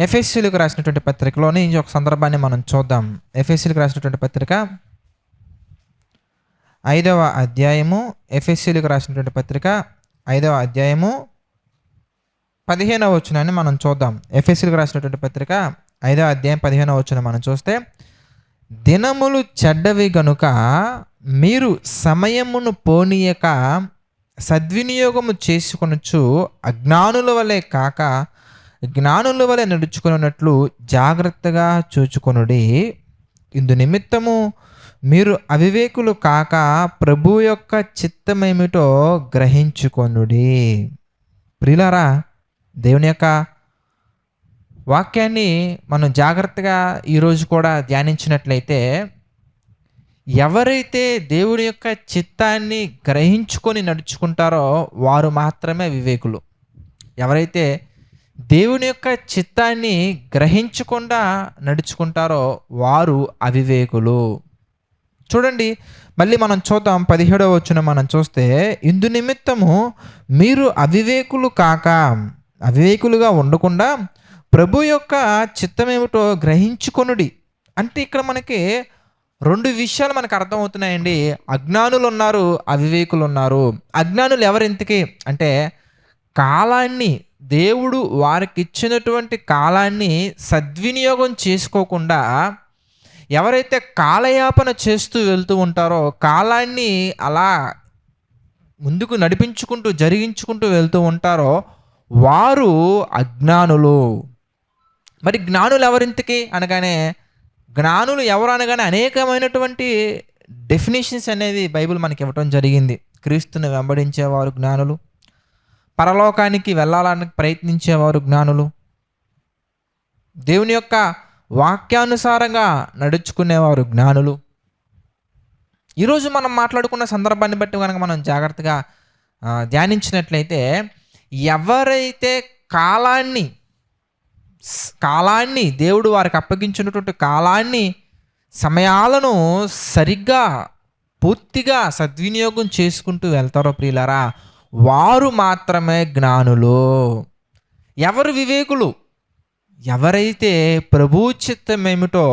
ఎఫెసీయులకు రాసినటువంటి పత్రికలోని ఒక సందర్భాన్ని మనం చూద్దాం. ఎఫెసీయులకు రాసినటువంటి పత్రిక 5వ అధ్యాయము, ఎఫెసీయులకు రాసినటువంటి పత్రిక 5వ అధ్యాయము 15వ వచనాన్ని మనం చూద్దాం. ఎఫెసీయులకు రాసినటువంటి పత్రిక 5వ అధ్యాయం 15వ వచనం మనం చూస్తే, దినములు చెడ్డవి గనుక మీరు సమయమును పోనీయక సద్వినియోగము చేసుకొనుచు అజ్ఞానుల వలె కాక జ్ఞానుల వలె నడుచుకున్నట్లు జాగ్రత్తగా చూచుకొనుడి. ఇందు నిమిత్తము మీరు అవివేకులు కాక ప్రభు యొక్క చిత్తమేమిటో గ్రహించుకొనుడి. ప్రియులారా, దేవుని యొక్క వాక్యాన్ని మనం జాగ్రత్తగా ఈరోజు కూడా ధ్యానించినట్లయితే, ఎవరైతే దేవుని యొక్క చిత్తాన్ని గ్రహించుకొని నడుచుకుంటారో వారు మాత్రమే వివేకులు. ఎవరైతే దేవుని యొక్క చిత్తాన్ని గ్రహించకుండా నడుచుకుంటారో వారు అవివేకులు. చూడండి, మళ్ళీ మనం చూద్దాం. 17వ వచనం మనం చూస్తే, ఇందు నిమిత్తము మీరు అవివేకులు కాక, అవివేకులుగా ఉండకుండా ప్రభు యొక్క చిత్తమేమిటో గ్రహించుకొనుడి. అంటే ఇక్కడ మనకి 2 విషయాలు మనకు అర్థమవుతున్నాయండి. అజ్ఞానులు ఉన్నారు, అవివేకులు ఉన్నారు. అజ్ఞానులు ఎవరు ఇంతకీ అంటే, కాలాన్ని, దేవుడు వారికి ఇచ్చినటువంటి కాలాన్ని సద్వినియోగం చేసుకోకుండా ఎవరైతే కాలయాపన చేస్తూ వెళ్తూ ఉంటారో, కాలాన్ని అలా ముందుకు నడిపించుకుంటూ జరిగించుకుంటూ వెళ్తూ ఉంటారో వారు అజ్ఞానులు. మరి జ్ఞానులు ఎవరింతకి అనగానే, జ్ఞానులు ఎవరు అనగానే అనేకమైనటువంటి డెఫినేషన్స్ అనేది బైబిల్ మనకి ఇవ్వటం జరిగింది. క్రీస్తుని వెంబడించేవారు జ్ఞానులు, పరలోకానికి వెళ్ళాలని ప్రయత్నించేవారు జ్ఞానులు, దేవుని యొక్క వాక్యానుసారంగా నడుచుకునేవారు జ్ఞానులు. ఈరోజు మనం మాట్లాడుకున్న సందర్భాన్ని బట్టి కనుక మనం జాగ్రత్తగా ధ్యానించినట్లయితే, ఎవరైతే కాలాన్ని దేవుడు వారికి అప్పగించినటువంటి కాలాన్ని, సమయాలను సరిగ్గా పూర్తిగా సద్వినియోగం చేసుకుంటూ వెళ్తారో ప్రియులారా, వారు మాత్రమే జ్ఞానులు. ఎవరు వివేకులు? ఎవరైతే ప్రభు చిత్తం ఏమిటో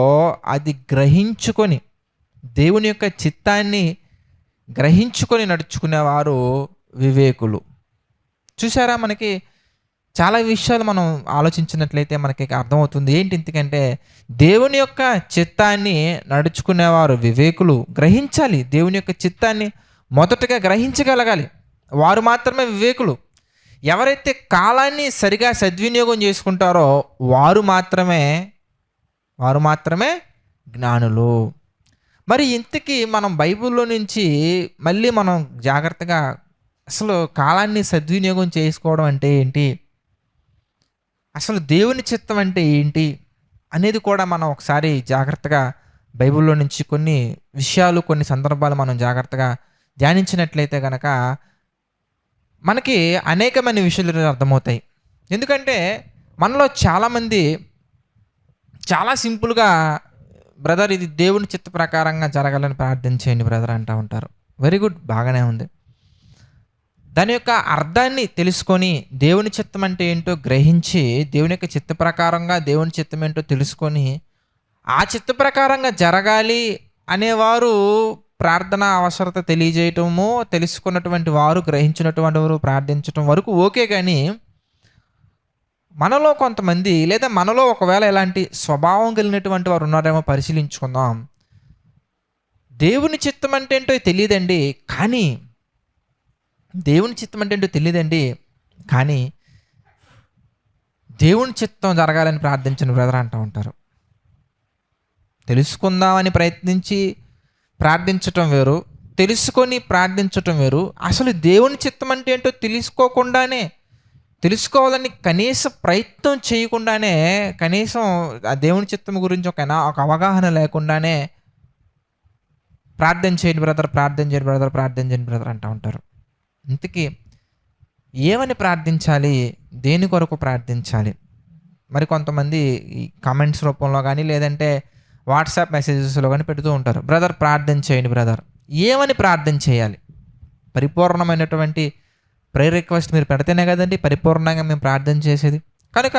అది గ్రహించుకొని, దేవుని యొక్క చిత్తాన్ని గ్రహించుకొని నడుచుకునేవారు వివేకులు. చూసారా, మనకి చాలా విషయాలు మనం ఆలోచించినట్లయితే మనకి అర్థమవుతుంది. ఏంటి ఎందుకంటే, దేవుని యొక్క చిత్తాన్ని నడుచుకునేవారు వివేకులు. గ్రహించాలి, దేవుని యొక్క చిత్తాన్ని మొదటగా గ్రహించగలగాలి. వారు మాత్రమే వివేకులు. ఎవరైతే కాలాన్ని సరిగా సద్వినియోగం చేసుకుంటారో వారు మాత్రమే జ్ఞానులు. మరి ఇంతకీ మనం బైబిల్లో నుంచి మళ్ళీ మనం జాగ్రత్తగా అసలు కాలాన్ని సద్వినియోగం చేసుకోవడం అంటే ఏంటి, అసలు దేవుని చిత్తం అంటే ఏంటి అనేది కూడా మనం ఒకసారి జాగ్రత్తగా బైబిల్లో నుంచి కొన్ని విషయాలు, కొన్ని సందర్భాలు మనం జాగ్రత్తగా ధ్యానించినట్లయితే కనుక మనకి అనేకమైన విషయాలు అర్థమవుతాయి. ఎందుకంటే మనలో చాలామంది చాలా సింపుల్గా, బ్రదర్ ఇది దేవుని చిత్త ప్రకారంగా జరగాలని ప్రార్థన చేయండి బ్రదర్ అంటూ ఉంటారు. వెరీ గుడ్, బాగానే ఉంది. దాని యొక్క అర్థాన్ని తెలుసుకొని, దేవుని చిత్తం అంటే ఏంటో గ్రహించి, దేవుని యొక్క చిత్త ప్రకారంగా దేవుని చిత్తం ఏంటో తెలుసుకొని ఆ చిత్త ప్రకారంగా జరగాలి అనేవారు ప్రార్థన అవసరత తెలియజేయటము, తెలుసుకున్నటువంటి వారు, గ్రహించినటువంటి వారు ప్రార్థించటం వరకు ఓకే. కానీ మనలో కొంతమంది, లేదా మనలో ఒకవేళ ఇలాంటి స్వభావం కలిగినటువంటి వారు ఉన్నారేమో పరిశీలించుకుందాం. దేవుని చిత్తం అంటే ఏంటో తెలియదండి, కానీ దేవుని చిత్తం అంటే ఏంటో తెలియదండి కానీ దేవుని చిత్తం జరగాలని ప్రార్థించని బ్రదర్ అంటూ ఉంటారు. తెలుసుకుందామని ప్రయత్నించి ప్రార్థించటం వేరు, తెలుసుకొని ప్రార్థించటం వేరు. అసలు దేవుని చిత్తం అంటే ఏంటో తెలుసుకోవాలని కనీస ప్రయత్నం చేయకుండానే, కనీసం ఆ దేవుని చిత్తం గురించి ఒక అవగాహన లేకుండానే ప్రార్థన చేయండి బ్రదర్, ప్రార్థన చేయండి బ్రదర్, ప్రార్థన చేయండి బ్రదర్ అంటూ ఉంటారు. ఇంతకీ ఏమని ప్రార్థించాలి, దేని కొరకు ప్రార్థించాలి? మరి కొంతమంది ఈ కామెంట్స్ రూపంలో కానీ లేదంటే వాట్సాప్ మెసేజెస్లో కానీ పెడుతూ ఉంటారు, బ్రదర్ ప్రార్థన చేయండి బ్రదర్. ఏమని ప్రార్థన చేయాలి? పరిపూర్ణమైనటువంటి ప్రేయర్ రిక్వెస్ట్ మీరు పెడితేనే కదండి పరిపూర్ణంగా మేము ప్రార్థన చేసేది. కనుక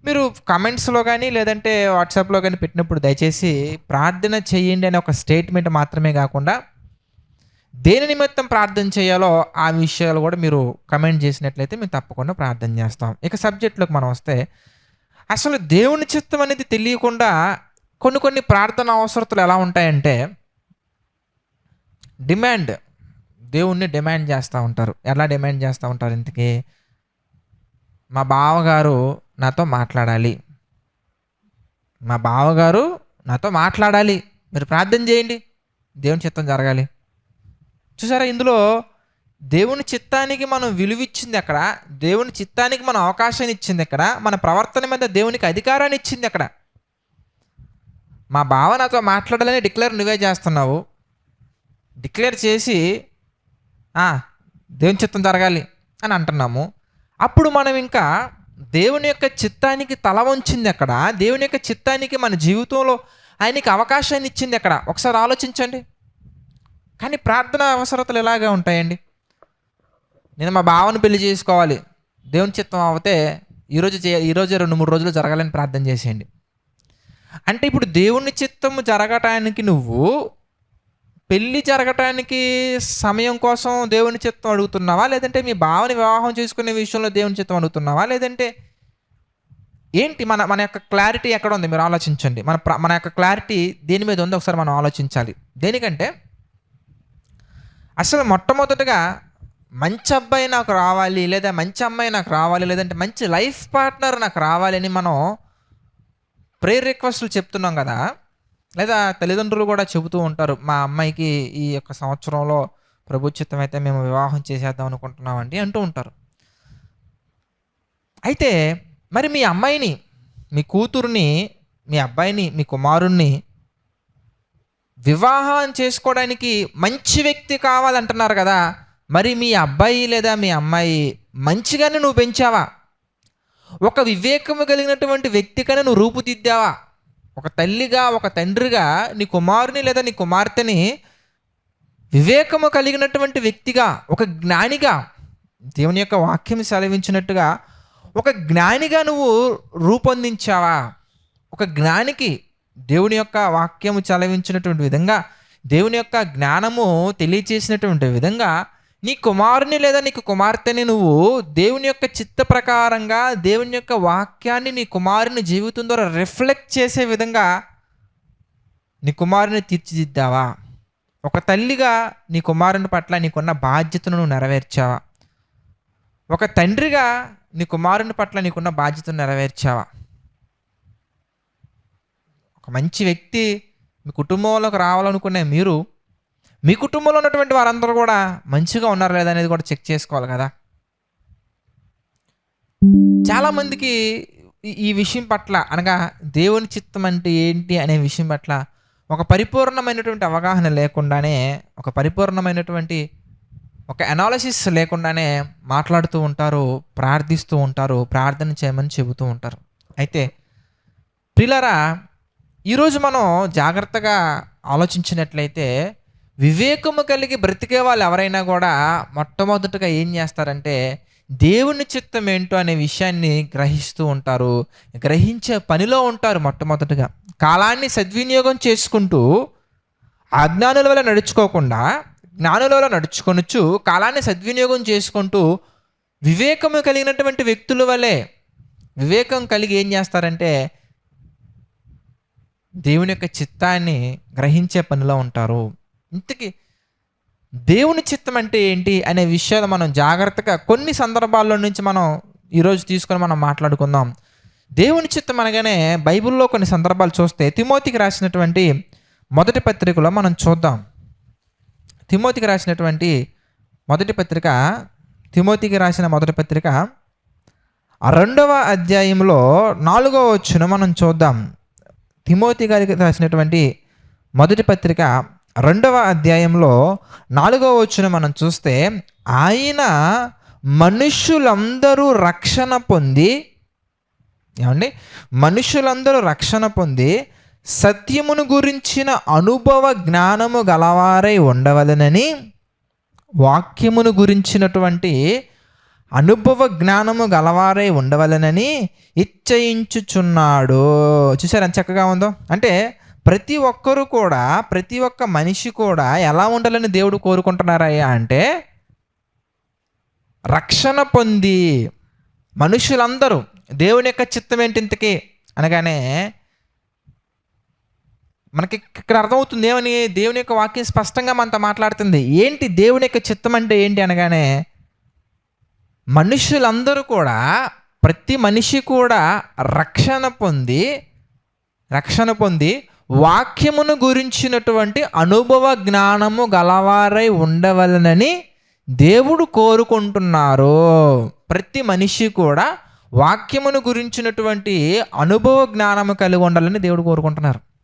మీరు కామెంట్స్‌లో గాని, లేదంటే వాట్సాప్‌లో గాని పెట్టినప్పుడు దయచేసి ప్రార్థన చేయండి అనే ఒక స్టేట్మెంట్ మాత్రమే గాకుండా, దేని నిమిత్తం ప్రార్థన చేయాలో ఆ విషయాలు గూడా మీరు కామెంట్ చేసినట్లయితే మేము తప్పకుండా ప్రార్థన చేస్తాం. ఇక సబ్జెక్ట్‌లోకి మనం వస్తే, అసలు దేవుని చిత్తం అనేది తెలియకుండా కొన్ని కొన్ని ప్రార్థన అవసరతలు ఎలా ఉంటాయంటే, డిమాండ్ దేవుణ్ణి డిమాండ్ చేస్తా ఉంటారు. ఎలా డిమాండ్ చేస్తా ఉంటారు ఇంతకీ? మా బావగారు నాతో మాట్లాడాలి. మా బావగారు నాతో మాట్లాడాలి. మీరు ప్రార్థన చేయండి. దేవుని చిత్తం జరగాలి. చూసారా ఇందులో దేవుని చిత్తానికి మనం విలువిచ్చిందెక్కడ? దేవుని చిత్తానికి మనం అవకాశాన్ని ఇచ్చిందెక్కడ? మన ప్రవర్తన మీద దేవునికి అధికారాన్ని ఇచ్చిందెక్కడ? మా బావ నాతో మాట్లాడాలని డిక్లేర్ నువ్వే చేస్తున్నావు. డిక్లేర్ చేసి దేవుని చిత్తం జరగాలి అని అంటున్నాము. అప్పుడు మనం ఇంకా దేవుని యొక్క చిత్తానికి తల వంచిందెక్కడ? దేవుని యొక్క చిత్తానికి మన జీవితంలో ఆయనకి అవకాశాన్ని ఇచ్చిందెక్కడ? ఒకసారి ఆలోచించండి. కానీ ప్రార్థన అవసరతలు ఎలాగా ఉంటాయండి? నేను మా బావని పెళ్లి చేసుకోవాలి. దేవుని చిత్తం అవుతే ఈరోజే 2-3 రోజులు జరగాలని ప్రార్థన చేసేయండి. అంటే ఇప్పుడు దేవుని చిత్తము జరగటానికి నువ్వు పెళ్లి జరగటానికి సమయం కోసం దేవుని చిత్తం అడుగుతున్నావా? లేదంటే మీ బావని వివాహం చేసుకునే విషయంలో దేవుని చిత్తం అడుగుతున్నావా? లేదంటే ఏంటి మన యొక్క క్లారిటీ ఎక్కడ ఉంది? మీరు ఆలోచించండి. మన యొక్క క్లారిటీ దేని మీద ఉందో ఒకసారి మనం ఆలోచించాలి. దేనికంటే అసలు మొట్టమొదటగా మంచి అబ్బాయి నాకు రావాలి, లేదా మంచి అమ్మాయి నాకు రావాలి, లేదంటే మంచి లైఫ్ పార్ట్నర్ నాకు రావాలి అని మనం ప్రేయర్ రిక్వెస్ట్లు చెప్తున్నాం కదా, లేదా తల్లిదండ్రులు కూడా చెబుతూ ఉంటారు, మా అమ్మాయికి ఈ యొక్క సంవత్సరంలో ప్రభు చిత్తం అయితే మేము వివాహం చేసేద్దాం అనుకుంటున్నామండి అంటూ ఉంటారు. అయితే మరి మీ అమ్మాయిని, మీ కూతురుని, మీ అబ్బాయిని, మీ కుమారుణ్ణి వివాహం చేసుకోవడానికి మంచి వ్యక్తి కావాలంటున్నారు కదా, మరి మీ అబ్బాయి లేదా మీ అమ్మాయి మంచిగానే నువ్వు పెంచావా? ఒక వివేకము కలిగినటువంటి వ్యక్తిగానే నువ్వు రూపుదిద్దావా? ఒక తల్లిగా, ఒక తండ్రిగా నీ కుమారుని లేదా నీ కుమార్తెని వివేకము కలిగినటువంటి వ్యక్తిగా, ఒక జ్ఞానిగా, దేవుని యొక్క వాక్యం సెలవించినట్టుగా ఒక జ్ఞానిగా నువ్వు రూపొందించావా? ఒక జ్ఞానికి దేవుని యొక్క వాక్యము చలవించినటువంటి విధంగా, దేవుని యొక్క జ్ఞానము తెలియచేసినటువంటి విధంగా నీ కుమారుని లేదా నీకు కుమార్తెని నువ్వు దేవుని యొక్క చిత్త ప్రకారంగా, దేవుని యొక్క వాక్యాన్ని నీ కుమారుని జీవితం ద్వారా రిఫ్లెక్ట్ చేసే విధంగా నీ కుమారుని తీర్చిదిద్దావా? ఒక తల్లిగా నీ కుమారుని పట్ల నీకున్న బాధ్యతను నువ్వు నెరవేర్చావా? ఒక తండ్రిగా నీ కుమారుని పట్ల నీకున్న బాధ్యతను నెరవేర్చావా? ఒక మంచి వ్యక్తి మీ కుటుంబంలోకి రావాలనుకునే మీరు, మీ కుటుంబంలో ఉన్నటువంటి వారందరూ కూడా మంచిగా ఉన్నారా లేదా అనేది కూడా చెక్ చేసుకోవాలి కదా. చాలామందికి ఈ విషయం పట్ల, అనగా దేవుని చిత్తం అంటే ఏంటి అనే విషయం పట్ల ఒక పరిపూర్ణమైనటువంటి అవగాహన లేకుండానే, ఒక పరిపూర్ణమైనటువంటి ఒక అనాలిసిస్ లేకుండానే మాట్లాడుతూ ఉంటారు, ప్రార్థిస్తూ ఉంటారు, ప్రార్థన చేయమని చెబుతూ ఉంటారు. అయితే ప్రియులారా, ఈరోజు మనం జాగ్రత్తగా ఆలోచించినట్లయితే వివేకము కలిగి బ్రతికే వాళ్ళు ఎవరైనా కూడా మొట్టమొదటిగా ఏం చేస్తారంటే దేవుని చిత్తం ఏంటో అనే విషయాన్ని గ్రహిస్తూ ఉంటారు, గ్రహించే పనిలో ఉంటారు. మొట్టమొదటిగా కాలాన్ని సద్వినియోగం చేసుకుంటూ అజ్ఞానుల వల్ల నడుచుకోకుండా జ్ఞానుల వల్ల నడుచుకొనొచ్చు కాలాన్ని సద్వినియోగం చేసుకుంటూ వివేకము కలిగినటువంటి వ్యక్తుల వలె వివేకం కలిగి ఏం చేస్తారంటే దేవుని యొక్క చిత్తాన్ని గ్రహించే పనిలో ఉంటారు. ఇంతకీ దేవుని చిత్తం అంటే ఏంటి అనే విషయాలు మనం జాగ్రత్తగా కొన్ని సందర్భాల్లో నుంచి మనం ఈరోజు తీసుకొని మనం మాట్లాడుకుందాం. దేవుని చిత్తం అనగానే బైబిల్లో కొన్ని సందర్భాలు చూస్తే తిమోతికి రాసినటువంటి మొదటి పత్రికలో మనం చూద్దాం. తిమోతికి రాసిన మొదటి పత్రిక 2వ అధ్యాయంలో 4వ వచనం మనం చూద్దాం. తిమోతి గారికి రాసినటువంటి మొదటి పత్రిక 2వ అధ్యాయంలో 4వ వచనం మనం చూస్తే, ఆయన మనుష్యులందరూ రక్షణ పొంది సత్యమును గురించిన అనుభవ జ్ఞానము గలవారై ఉండవలెనని వాక్యమును గురించినటువంటి అనుభవ జ్ఞానము గలవారై ఉండవలెనని ఇచ్చయించుచున్నాడు. చూసారు ఎంత చక్కగా ఉందో. అంటే ప్రతి ఒక్కరు కూడా, ప్రతి ఒక్క మనిషి కూడా ఎలా ఉండాలని దేవుడు కోరుకుంటున్నారయ్యా అంటే, రక్షణ పొంది మనుషులందరూ దేవుని యొక్క చిత్తం ఏంటి ఇంతకీ అనగానే మనకి ఇక్కడ అర్థమవుతుంది ఏమని. దేవుని యొక్క వాక్యం స్పష్టంగా మనతో మాట్లాడుతుంది. ఏంటి దేవుని యొక్క చిత్తం అంటే ఏంటి అనగానే, మనుషులందరూ కూడా, ప్రతి మనిషి కూడా రక్షణ పొంది వాక్యమును గురించినటువంటి అనుభవ జ్ఞానము గలవారై ఉండవలనని దేవుడు కోరుకుంటున్నారు. ప్రతి మనిషి కూడా వాక్యమును గురించినటువంటి అనుభవ జ్ఞానము కలిగి ఉండాలని దేవుడు కోరుకుంటున్నారు.